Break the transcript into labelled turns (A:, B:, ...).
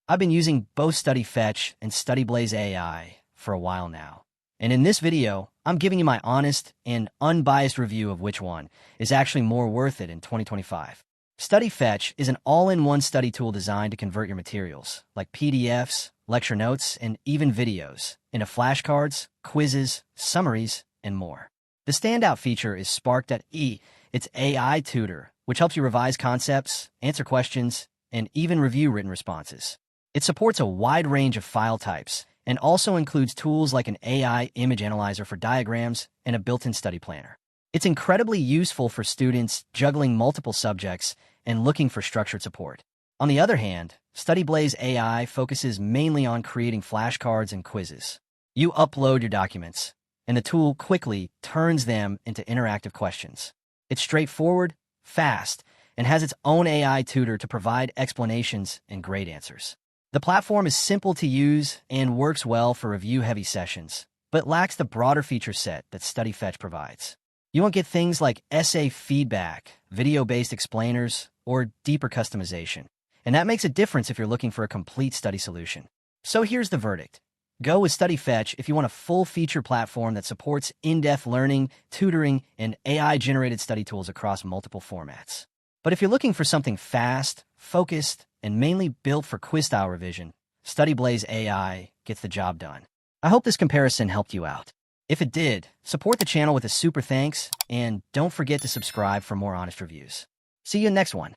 A: I've been using both StudyFetch and StudyBlaze AI for a while now. And in this video, I'm giving you my honest and unbiased review of which one is actually more worth it in 2025. StudyFetch is an all-in-one study tool designed to convert your materials, like PDFs, lecture notes, and even videos, into flashcards, quizzes, summaries, and more. The standout feature is Spark.e, its AI tutor, which helps you revise concepts, answer questions, and even review written responses. It supports a wide range of file types and also includes tools like an AI image analyzer for diagrams and a built-in study planner. It's incredibly useful for students juggling multiple subjects and looking for structured support. On the other hand, StudyBlaze AI focuses mainly on creating flashcards and quizzes. You upload your documents, and the tool quickly turns them into interactive questions. It's straightforward, fast, and has its own AI tutor to provide explanations and great answers. The platform is simple to use and works well for review-heavy sessions, but lacks the broader feature set that StudyFetch provides. You won't get things like essay feedback, video-based explainers, or deeper customization, and that makes a difference if you're looking for a complete study solution. So here's the verdict. Go with StudyFetch if you want a full-feature platform that supports in-depth learning, tutoring, and AI-generated study tools across multiple formats. But if you're looking for something fast, focused, and mainly built for quiz-style revision, StudyBlaze AI gets the job done. I hope this comparison helped you out. If it did, support the channel with a super thanks, and don't forget to subscribe for more honest reviews. See you in the next one.